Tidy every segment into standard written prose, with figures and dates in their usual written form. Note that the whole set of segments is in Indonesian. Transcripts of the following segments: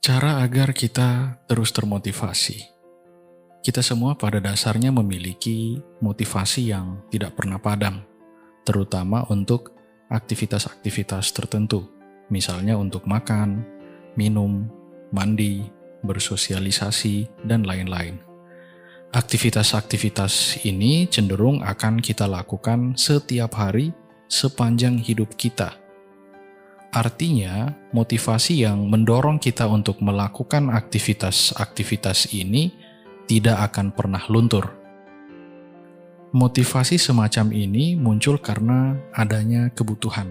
Cara agar kita terus termotivasi. Kita semua pada dasarnya memiliki motivasi yang tidak pernah padam, terutama untuk aktivitas-aktivitas tertentu, misalnya untuk makan, minum, mandi, bersosialisasi, dan lain-lain. Aktivitas-aktivitas ini cenderung akan kita lakukan setiap hari sepanjang hidup kita. Artinya, motivasi yang mendorong kita untuk melakukan aktivitas-aktivitas ini tidak akan pernah luntur. Motivasi semacam ini muncul karena adanya kebutuhan.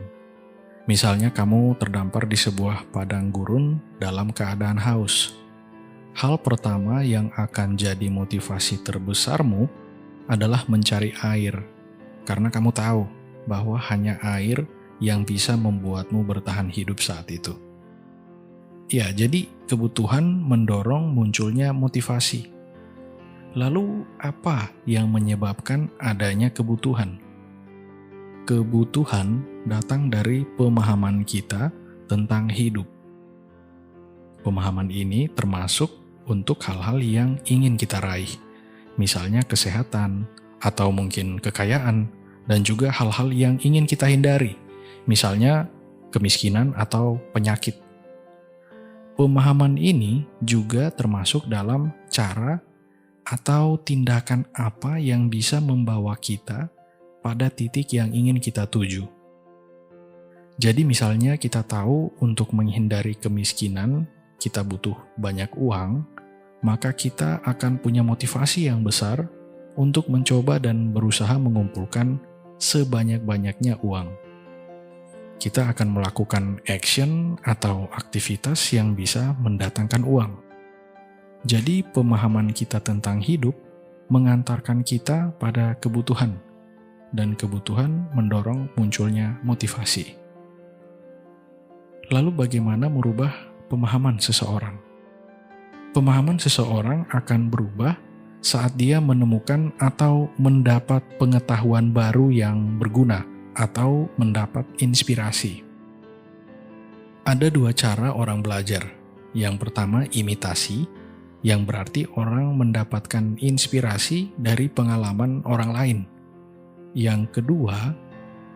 Misalnya kamu terdampar di sebuah padang gurun dalam keadaan haus. Hal pertama yang akan jadi motivasi terbesarmu adalah mencari air, karena kamu tahu bahwa hanya air yang bisa membuatmu bertahan hidup saat itu. Ya, jadi kebutuhan mendorong munculnya motivasi. Lalu apa yang menyebabkan adanya kebutuhan? Kebutuhan datang dari pemahaman kita tentang hidup. Pemahaman ini termasuk untuk hal-hal yang ingin kita raih, misalnya kesehatan, atau mungkin kekayaan, dan juga hal-hal yang ingin kita hindari, misalnya kemiskinan atau penyakit. Pemahaman ini juga termasuk dalam cara atau tindakan apa yang bisa membawa kita pada titik yang ingin kita tuju. Jadi misalnya kita tahu untuk menghindari kemiskinan kita butuh banyak uang, maka kita akan punya motivasi yang besar untuk mencoba dan berusaha mengumpulkan sebanyak-banyaknya uang. Kita akan melakukan action atau aktivitas yang bisa mendatangkan uang. Jadi pemahaman kita tentang hidup mengantarkan kita pada kebutuhan, dan kebutuhan mendorong munculnya motivasi. Lalu bagaimana merubah pemahaman seseorang? Pemahaman seseorang akan berubah saat dia menemukan atau mendapat pengetahuan baru yang berguna, atau mendapat inspirasi. Ada dua cara orang belajar. Yang pertama, imitasi, yang berarti orang mendapatkan inspirasi dari pengalaman orang lain. Yang kedua,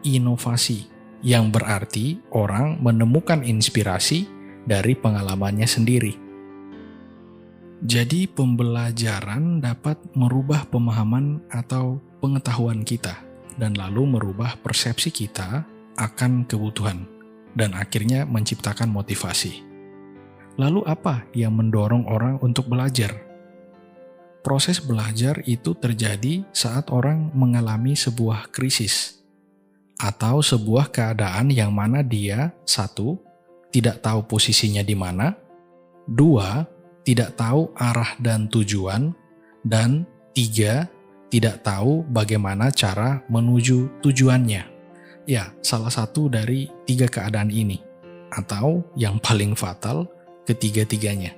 inovasi, yang berarti orang menemukan inspirasi dari pengalamannya sendiri. Jadi pembelajaran dapat merubah pemahaman atau pengetahuan kita, dan lalu merubah persepsi kita akan kebutuhan, dan akhirnya menciptakan motivasi. Lalu apa yang mendorong orang untuk belajar? Proses belajar itu terjadi saat orang mengalami sebuah krisis, atau sebuah keadaan yang mana dia, satu, tidak tahu posisinya di mana, dua, tidak tahu arah dan tujuan, dan tiga, tidak tahu bagaimana cara menuju tujuannya. Ya, salah satu dari tiga keadaan ini, atau yang paling fatal, ketiga-tiganya.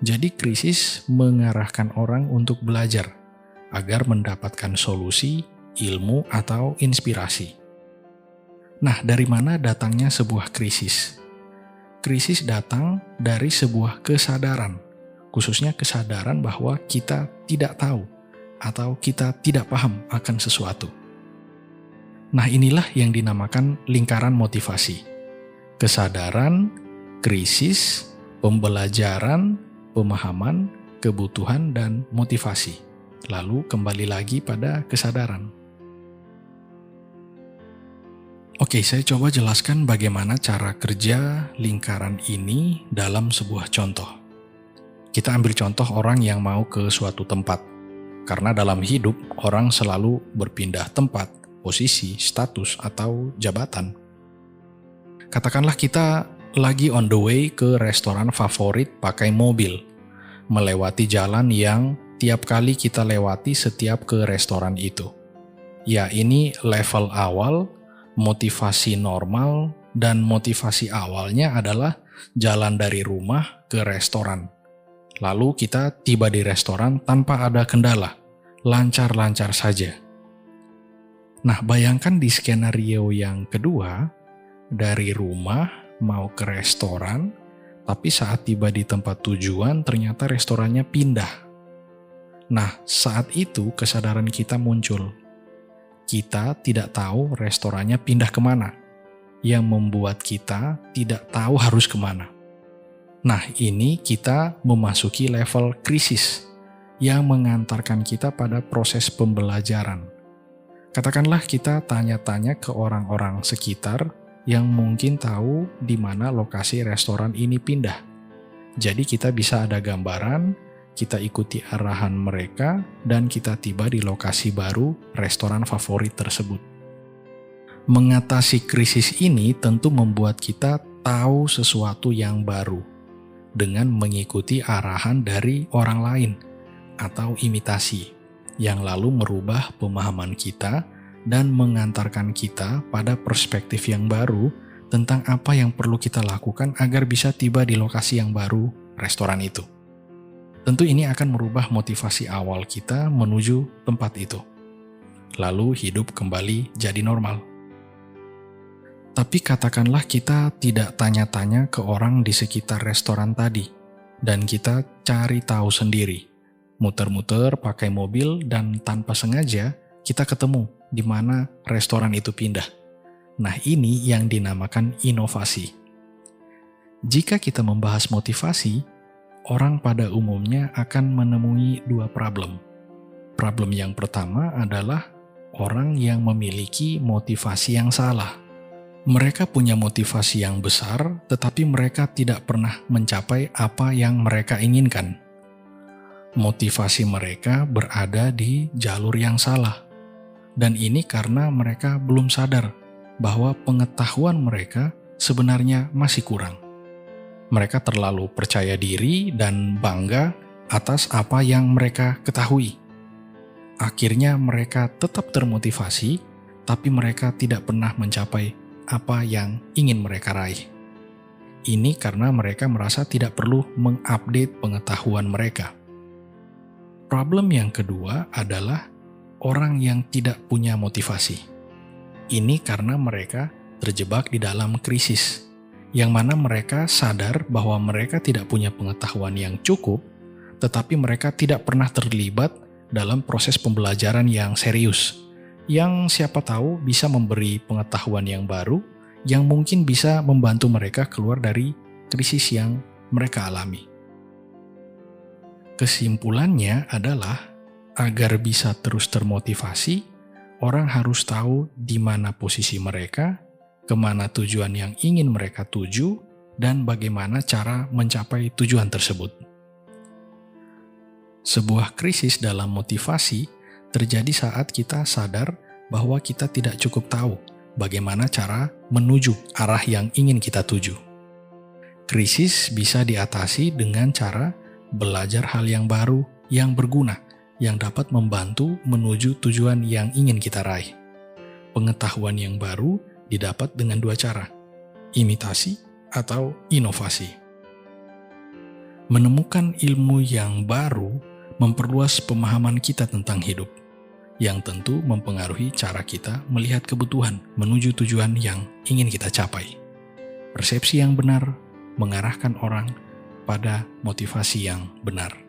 Jadi krisis mengarahkan orang untuk belajar, agar mendapatkan solusi, ilmu, atau inspirasi. Nah, dari mana datangnya sebuah krisis? Krisis datang dari sebuah kesadaran, khususnya kesadaran bahwa kita tidak tahu, atau kita tidak paham akan sesuatu. Nah, inilah yang dinamakan lingkaran motivasi. Kesadaran, krisis, pembelajaran, pemahaman, kebutuhan, dan motivasi. Lalu kembali lagi pada kesadaran. Oke, saya coba jelaskan bagaimana cara kerja lingkaran ini dalam sebuah contoh. Kita ambil contoh orang yang mau ke suatu tempat. Karena dalam hidup, orang selalu berpindah tempat, posisi, status, atau jabatan. Katakanlah kita lagi on the way ke restoran favorit pakai mobil, melewati jalan yang tiap kali kita lewati setiap ke restoran itu. Ya, ini level awal, motivasi normal, dan motivasi awalnya adalah jalan dari rumah ke restoran. Lalu kita tiba di restoran tanpa ada kendala, lancar-lancar saja. Nah, bayangkan di skenario yang kedua, dari rumah mau ke restoran, Tapi saat tiba di tempat tujuan, ternyata restorannya pindah. Nah, saat itu kesadaran kita muncul. Kita tidak tahu restorannya pindah kemana, yang membuat kita tidak tahu harus kemana. Nah, ini kita memasuki level krisis yang mengantarkan kita pada proses pembelajaran. Katakanlah kita tanya-tanya ke orang-orang sekitar yang mungkin tahu di mana lokasi restoran ini pindah. Jadi kita bisa ada gambaran, kita ikuti arahan mereka, dan kita tiba di lokasi baru restoran favorit tersebut. Mengatasi krisis ini tentu membuat kita tahu sesuatu yang baru dengan mengikuti arahan dari orang lain atau imitasi, yang lalu merubah pemahaman kita dan mengantarkan kita pada perspektif yang baru tentang apa yang perlu kita lakukan agar bisa tiba di lokasi yang baru, restoran itu. Tentu ini akan merubah motivasi awal kita menuju tempat itu. Lalu hidup kembali jadi normal. Tapi katakanlah kita tidak tanya-tanya ke orang di sekitar restoran tadi, dan kita cari tahu sendiri. Muter-muter pakai mobil dan tanpa sengaja kita ketemu di mana restoran itu pindah. Nah, ini yang dinamakan inovasi. Jika kita membahas motivasi, orang pada umumnya akan menemui dua problem. Problem yang pertama adalah orang yang memiliki motivasi yang salah. Mereka punya motivasi yang besar, tetapi mereka tidak pernah mencapai apa yang mereka inginkan. Motivasi mereka berada di jalur yang salah. Dan ini karena mereka belum sadar bahwa pengetahuan mereka sebenarnya masih kurang. Mereka terlalu percaya diri dan bangga atas apa yang mereka ketahui. Akhirnya mereka tetap termotivasi, tapi mereka tidak pernah mencapai apa yang ingin mereka raih. Ini karena mereka merasa tidak perlu mengupdate pengetahuan mereka. Problem yang kedua adalah orang yang tidak punya motivasi. Ini karena mereka terjebak di dalam krisis, yang mana mereka sadar bahwa mereka tidak punya pengetahuan yang cukup, tetapi mereka tidak pernah terlibat dalam proses pembelajaran yang serius, yang siapa tahu bisa memberi pengetahuan yang baru, yang mungkin bisa membantu mereka keluar dari krisis yang mereka alami. Kesimpulannya adalah, agar bisa terus termotivasi, orang harus tahu di mana posisi mereka, kemana tujuan yang ingin mereka tuju, dan bagaimana cara mencapai tujuan tersebut. Sebuah krisis dalam motivasi terjadi saat kita sadar bahwa kita tidak cukup tahu bagaimana cara menuju arah yang ingin kita tuju. Krisis bisa diatasi dengan cara belajar hal yang baru yang berguna, yang dapat membantu menuju tujuan yang ingin kita raih. Pengetahuan yang baru didapat dengan dua cara, imitasi atau inovasi. Menemukan ilmu yang baru memperluas pemahaman kita tentang hidup, yang tentu mempengaruhi cara kita melihat kebutuhan menuju tujuan yang ingin kita capai. Persepsi yang benar mengarahkan orang pada motivasi yang benar.